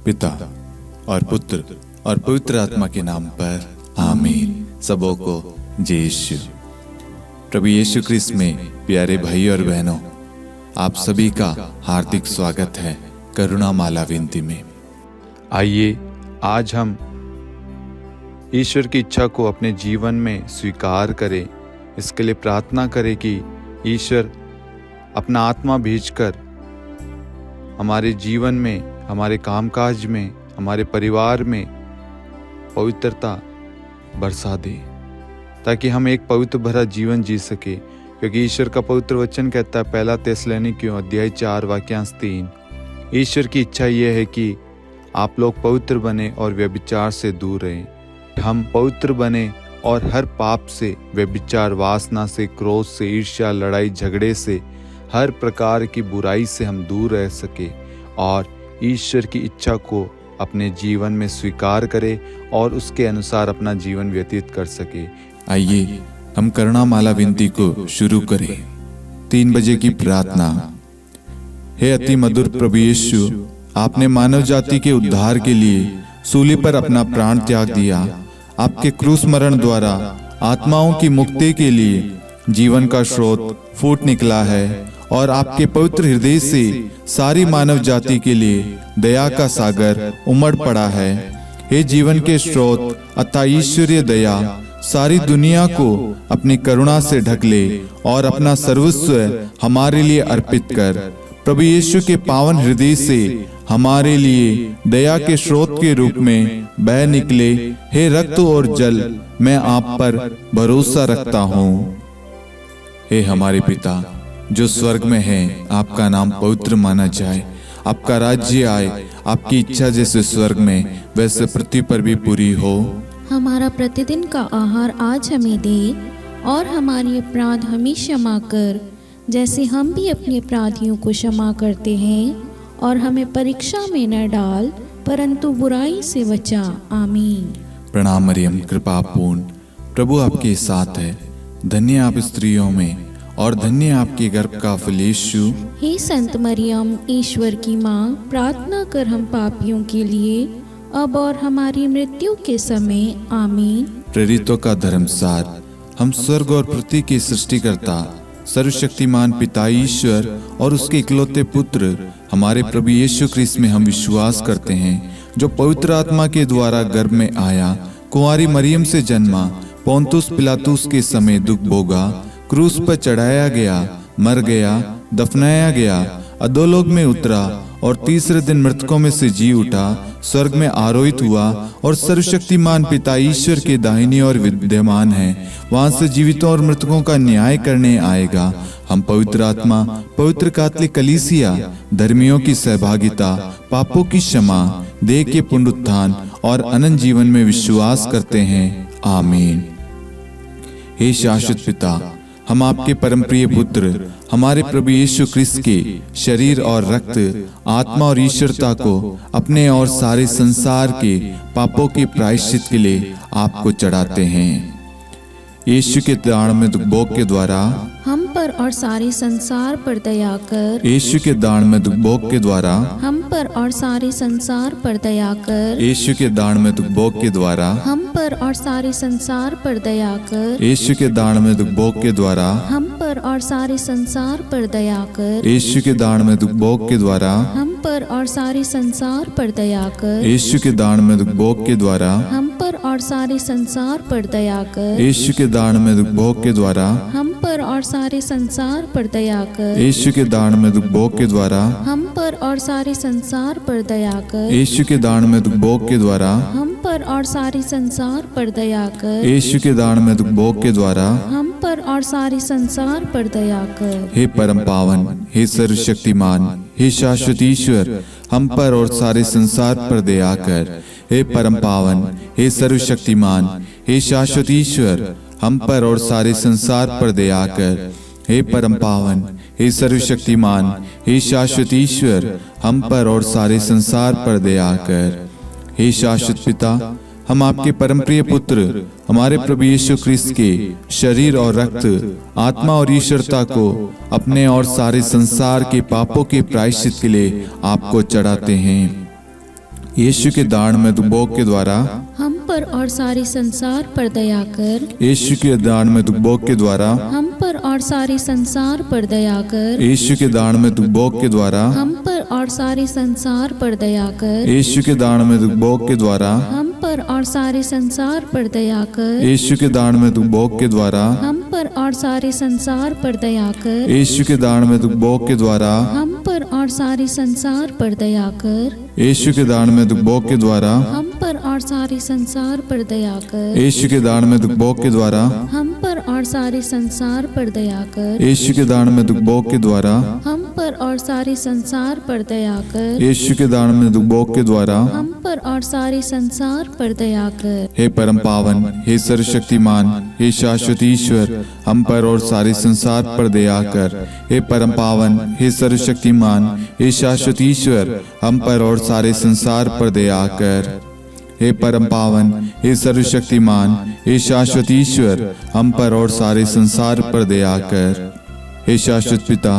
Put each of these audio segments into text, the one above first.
पिता और पुत्र और पवित्र आत्मा के नाम पर आमीन। सबों को जय यीशु। प्रभु यीशु ख्रिस्त में प्यारे भाई और बहनों, आप सभी का हार्दिक स्वागत है करुणा माला विनती में। आइए आज हम ईश्वर की इच्छा को अपने जीवन में स्वीकार करें। इसके लिए प्रार्थना करें कि ईश्वर अपना आत्मा भेजकर हमारे जीवन में, हमारे कामकाज में, हमारे परिवार में पवित्रता बरसा दे, ताकि हम एक पवित्र भरा जीवन जी सके। क्योंकि ईश्वर का पवित्र वचन कहता है, पहला थिस्सलुनीकियों अध्याय 4 वाक्यांश 3, ईश्वर की इच्छा यह है कि आप लोग पवित्र बने और व्यभिचार से दूर रहें। हम पवित्र बने और हर पाप से, व्यभिचार, वासना से, क्रोध से, ईर्ष्या, लड़ाई झगड़े से, हर प्रकार की बुराई से हम दूर रह सके और ईश्वर की इच्छा को अपने जीवन में स्वीकार करें और उसके अनुसार अपना जीवन व्यतीत कर सके। आइए हम करुणा माला विनती को शुरू करें। 3 बजे की प्रार्थना। हे अति मधुर प्रभु यीशु, आपने मानव जाति के उद्धार के लिए सूली पर अपना प्राण त्याग दिया। आपके क्रूस मरण द्वारा आत्माओं की मुक्ति के लिए जीवन का स्रोत फूट निकला है और आपके पवित्र हृदय से सारी मानव जाति के लिए दया का सागर उमड़ पड़ा है। हे जीवन के स्रोत अतः ईश्वरीय दया, सारी दुनिया को अपनी करुणा से ढक ले और अपना सर्वस्व हमारे लिए अर्पित कर। प्रभु यीशु के पावन हृदय से हमारे लिए दया के स्रोत के रूप में बह निकले। हे रक्त और जल, मैं आप पर भरोसा रखता हूँ। हे हमारे पिता जो स्वर्ग में है, आपका नाम पवित्र माना जाए। आपका राज्य आए, आपकी इच्छा जैसे स्वर्ग में वैसे पृथ्वी पर भी पूरी हो। हमारा प्रतिदिन का आहार आज हमें दे और हमारे अपराध हमें क्षमा कर, जैसे हम भी अपने अपराधियों को क्षमा करते हैं, और हमें परीक्षा में न डाल परंतु बुराई से बचा। आमीन। प्रणाम मरियम, कृपा पूर्ण, प्रभु आपके साथ है। धन्य आप स्त्रियों में और धन्य आपके गर्भ का फल यीशु। हे संत मरियम, ईश्वर की माँ, प्रार्थना कर हम पापियों के लिए अब और हमारी मृत्यु के समय। आमीन। प्रेरितों का धर्मसार। हम स्वर्ग और पृथ्वी के सृष्टिकर्ता सर्वशक्तिमान पिता ईश्वर और उसके इकलौते पुत्र हमारे प्रभु यीशु ख्रिस्त में हम विश्वास करते हैं, जो पवित्र आत्मा के द्वारा गर्भ में आया, कुंवारी मरियम से जन्मा, पोंतुस पिलातुस के समय दुख भोगा, क्रूस पर चढ़ाया गया, मर गया, दफनाया गया, अधोलोक में उतरा और तीसरे दिन मृतकों में से जी उठा, स्वर्ग में आरोहित हुआ और सर्वशक्तिमान पिता ईश्वर के दाहिनी ओर विद्यमान है। वहां से जीवितों और मृतकों का न्याय करने आएगा। हम पवित्र आत्मा, पवित्र कैथोलिक कलीसिया, धर्मियों की सहभागिता, पापों की क्षमा, देह के पुनरुत्थान और अनंत जीवन में विश्वास करते हैं। आमीन। हे शाश्वत पिता, हम आपके परम प्रिय पुत्र हमारे प्रभु यीशु ख्रिस्त के शरीर और रक्त, आत्मा और ईश्वरता को अपने और सारे संसार के पापों के प्रायश्चित के लिए आपको चढ़ाते हैं। यीशु के दान भोग के द्वारा हम पर और सारे संसार पर दया कर। यीशु के दान भोग के द्वारा हम पर और सारे संसार पर दया कर। यीशु के दान भोग के द्वारा हम पर और सारे संसार पर दया कर। यीशु के दान भोग के द्वारा हम पर और सारे संसार पर दया कर। यीशु के दान भोग के द्वारा हम पर और सारे संसार पर दया कर। यीशु के दान भोग के द्वारा हम पर और सारे संसार पर दया कर। यीशु के दान भोग के द्वारा हम पर और सारे संसार पर दया कर। यीशु के दान भोग के द्वारा हम पर और सारे संसार पर दया कर। यीशु के दान भोग के द्वारा हम पर और सारे संसार पर दया कर। यीशु के दान भोग के द्वारा हम पर और सारे संसार पर दया कर। हे परम पावन, हे सर्वशक्तिमान, हे शाश्वत ईश्वर, हम पर और सारे संसार पर दया कर। हे परम पावन, हे सर्वशक्तिमान, हे शाश्वत ईश्वर, हम पर और सारे संसार पर दया कर। हे परम पावन, हे सर्वशक्तिमान, हे शाश्वत ईश्वर, हम पर और सारे संसार पर दया कर। हे शाश्वत पिता, हम आपके परमप्रिय पुत्र हमारे प्रभु यीशु ख्रिस्त के शरीर और रक्त, आत्मा और ईश्वरता को अपने और सारे संसार के पापों के प्रायश्चित के लिए आपको चढ़ाते हैं। यीशु के दाढ़ में दुबोक के द्वारा हम पर और सारे संसार पर दया कर। यीशु के दाढ़ में दुबोक के द्वारा हम पर और सारे संसार पर दया कर। यीशु के दाढ़ में दुबोक के द्वारा हम पर और सारे संसार पर दया कर। यीशु के दाढ़ में दुबोक के द्वारा हम पर और सारे संसार पर दया कर। यीशु के दाढ़ में दुबोक के द्वारा हम पर और सारे संसार पर दया कर। यीशु के दाढ़ में दुबोक के द्वारा हम पर और सारे संसार पर दया कर। यीशु के दाढ़ में दुबोक के द्वारा हम पर और सारे संसार पर दया कर। यीशु के दाढ़ में दुबोक के द्वारा हम पर और सारे संसार पर दया कर। यीशु के दाढ़ में दुबोक के द्वारा हम पर और सारे संसार पर दया कर। यीशु के दाढ़ में दुबोक के द्वारा हम पर और सारे संसार पर दया कर। हे परम पावन, हे सर्वशक्तिमान, हे शाश्वत ईश्वर, हम पर और सारे संसार पर दया कर। हे परम पावन, हे सर्वशक्तिमान, हे शाश्वत ईश्वर, हम पर और सारे संसार पर दया कर। हे परम पावन, हे सर्वशक्तिमान, हे शाश्वत ईश्वर, हम पर और सारे संसार पर दया कर। हे शाश्वत पिता,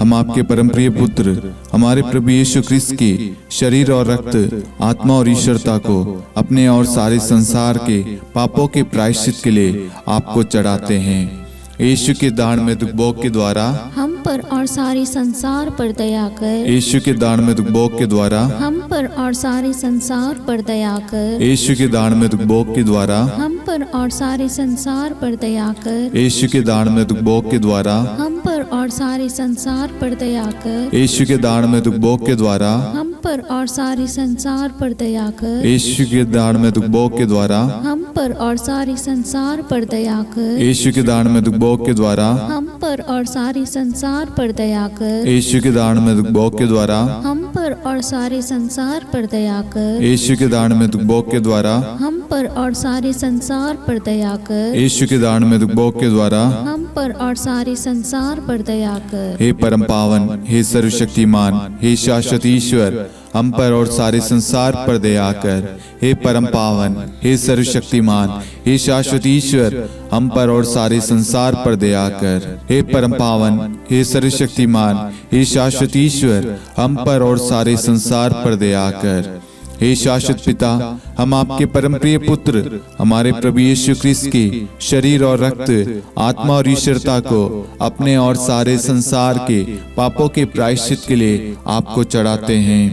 हम आपके परम प्रिय पुत्र हमारे प्रभु यीशु ख्रिस्त के शरीर और रक्त, आत्मा और ईश्वरता को अपने और सारे संसार के पापों के प्रायश्चित के लिए आपको चढ़ाते हैं। यीशु के दाढ़ में दुबोक के द्वारा हम पर और सारे संसार पर दया कर। यीशु के दाढ़ में दुबोक के द्वारा हम पर और सारे संसार पर दया कर। यीशु के दाढ़ में दुबोक के द्वारा हम पर और सारे संसार पर दया कर। यीशु के दाढ़ में दुबोक के द्वारा हम पर और सारे संसार पर दया कर। यीशु के दाढ़ में दुबोक के द्वारा हम पर और सारे संसार पर दया कर। यीशु के दाढ़ में दुबोक के द्वारा हम पर और सारे संसार पर दया कर। यीशु के दाढ़ में दुबोक के द्वारा हम पर और सारे संसार पर दया कर। यीशु के दाढ़ में दुबोक के द्वारा हम पर और सारे संसार पर दया कर। यीशु के दाढ़ में दुबोक के द्वारा हम पर और सारे संसार पर दया कर। यीशु के दाढ़ में दुबोक के द्वारा हम पर और सारे संसार पर दया कर। हे परम पावन, हे सर्वशक्तिमान, हे शाश्वत ईश्वर, हम पर और सारे संसार पर दया कर। हे परम पावन, हे सर्वशक्तिमान, हे शाश्वत ईश्वर, हम पर और सारे संसार पर दया कर। हे परम पावन, हे सर्वशक्तिमान, हे शाश्वत ईश्वर, हम पर और सारे संसार पर दया कर। हे शाश्वत पिता, हम आपके परम प्रिय पुत्र हमारे प्रभु यीशु ख्रिस्त के शरीर और रक्त, आत्मा और ईश्वरता को अपने और सारे संसार के पापों के प्रायश्चित के लिए आपको चढ़ाते हैं।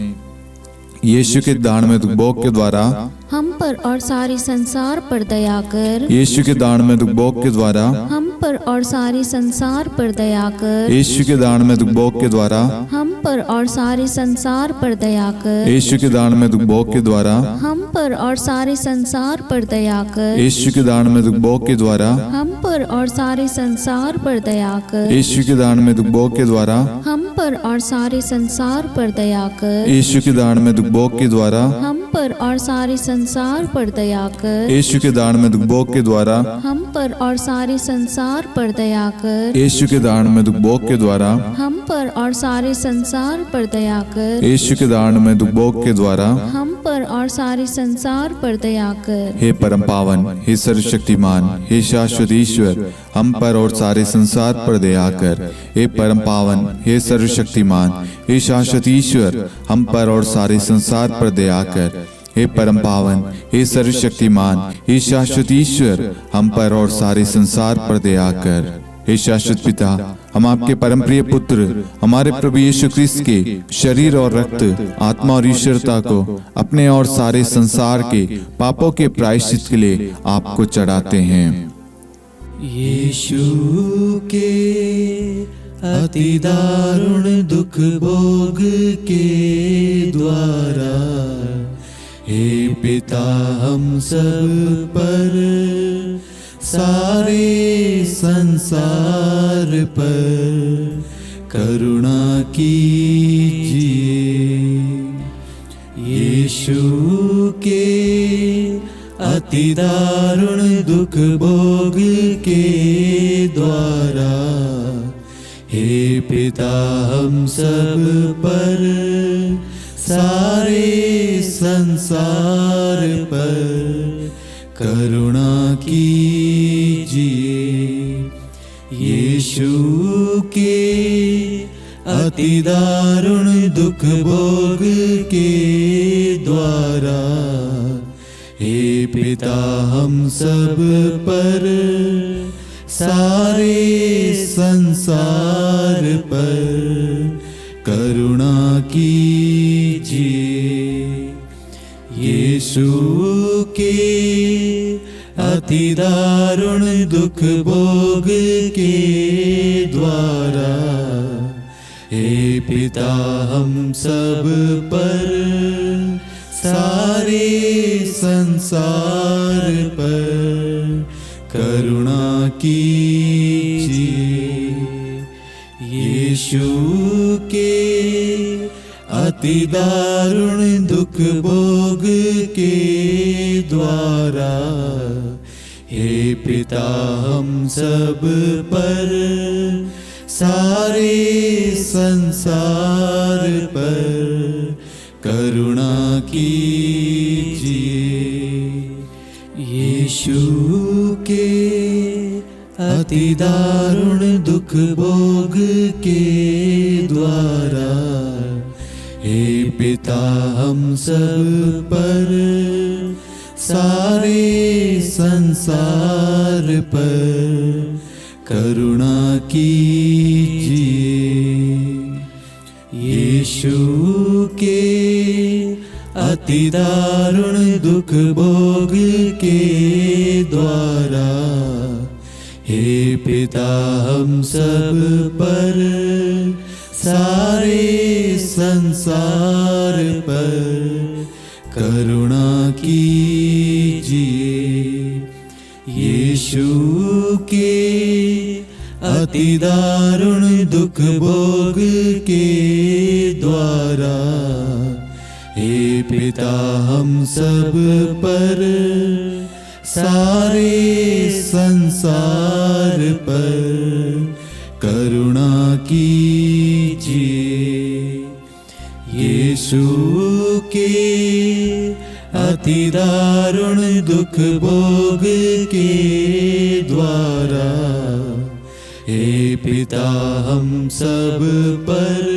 यीशु के दाढ़ में दुबोक के द्वारा हम पर और सारे संसार पर दया कर। यीशु के दाढ़ में दुबोक के द्वारा हम पर और सारे संसार पर दया कर। यीशु के दाढ़ में दुबोक के द्वारा हम पर और सारे संसार पर दया कर। यीशु के दाढ़ में दुबोक के द्वारा हम पर और सारे संसार पर दया कर। यीशु के दाढ़ में दुबोक के द्वारा हम पर और सारे संसार पर दया कर। यीशु के दाढ़ में दुबोक के द्वारा हम पर और सारे संसार पर दया कर। यीशु के दाढ़ में दुबोक के द्वारा हम पर और सारे संसार पर दया कर। यीशु के दाढ़ में दुबोक के द्वारा हम पर और सारे संसार पर दया कर। यीशु के दाढ़ में दुबोक के द्वारा हम पर और सारे संसार पर दया कर। यीशु के दाढ़ में दुबोक के द्वारा हम पर और सारे संसार पर दया कर। हे परम पावन, हे सर्वशक्तिमान, हे शाश्वत ईश्वर, हम पर और सारे संसार पर दया कर। हे परम पावन, हे सर्वशक्तिमान, हे शाश्वत ईश्वर, हम पर और सारे संसार पर दया कर। हे परम पावन, हे सर्वशक्तिमान, हे शाश्वत ईश्वर, हम पर और सारे संसार पर दया कर। हे शाश्वत पिता, हम आपके परम प्रिय पुत्र हमारे प्रभु यीशु ख्रिस्त के शरीर और रक्त, आत्मा और ईश्वरता को अपने और सारे संसार के पापों के प्रायश्चित के लिए आपको चढ़ाते हैं। यीशु के अति दारुण दुख भोग के द्वारा हे पिता हम सब पर, सारे संसार पर करुणा कीजिए। यीशु के अति दारुण दुख भोग के द्वारा हे पिता हम सब पर, सारे संसार पर करुणा कीजिए। यीशु के अति दारुण दुख भोग के द्वारा द्वारा। हे पिता हम सब पर, सारे संसार पर करुणा कीजिए। यीशु के अति दारुण दुख भोग के द्वारा। हे पिता हम सब पर, सारे संसार पर करुणा कीजिए। यीशु के अति दारुण दुख भोग के द्वारा। हे पिता हम सब पर, सारे संसार पर करुणा कीजिए। यीशु के अति दारुण दुख भोग के द्वारा। हे पिता हम सब पर, सारे संसार पर करुणा कीजिए। यीशु के अति दारुण दुख भोग के द्वारा। हे पिता हम सब पर, सारे संसार पर करुणा कीजिए। यीशु के अति दारुण दुख भोग के द्वारा। हे पिता हम सब पर, सारे संसार पर करुणा कीजिए। यीशु के अति दारुण दुख भोग के द्वारा। हे पिता हम सब पर,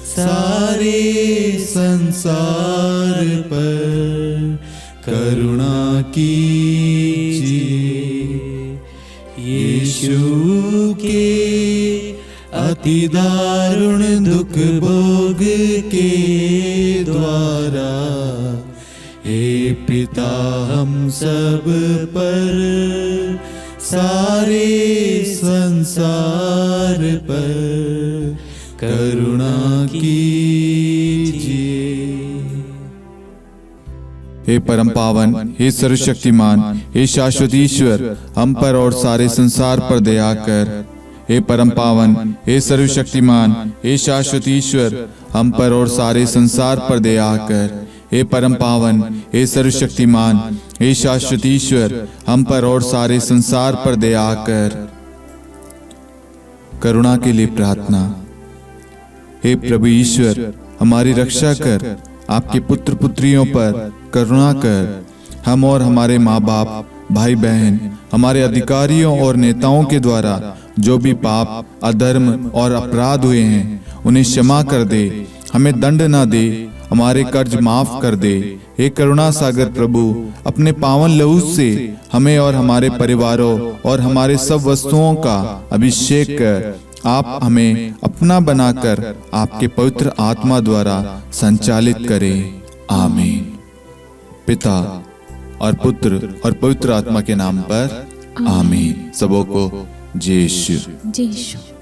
सारे संसार पर करुणा कीजिए। यीशु के अति दारुण दुख भोग के द्वारा। हे पिता हम सब पर, सारे संसार पर करुणा कीजिए। हे परम पावन, हे सर्वशक्तिमान, हे शाश्वत ईश्वर, हम पर और सारे संसार पर दया कर। हे परम पावन, हे सर्वशक्तिमान, हे शाश्वत ईश्वर, हम पर और सारे संसार पर दया कर। हे परम पावन, हे सर्वशक्तिमान, हे शाश्वत ईश्वर, हम पर और सारे संसार पर दया कर। करुणा के लिए प्रार्थना। हे प्रभु ईश्वर, हमारी रक्षा कर, आपके पुत्र पुत्रियों पर करुणा कर। हम और हमारे माँ बाप, भाई बहन, हमारे अधिकारियों और नेताओं के द्वारा जो भी पाप, अधर्म और अपराध हुए हैं, उन्हें क्षमा कर दे। हमें दंड ना दे, हमारे कर्ज माफ कर दे। हे करुणा सागर प्रभु, अपने पावन लहू से हमें और हमारे परिवारों और हमारे सब वस्तुओं का अभिषेक कर। आप हमें अपना बनाकर आपके पवित्र आत्मा द्वारा संचालित करें। आमीन। पिता और पुत्र और पवित्र आत्मा के नाम पर आमीन। सबों को जय यीशु। जय यीशु।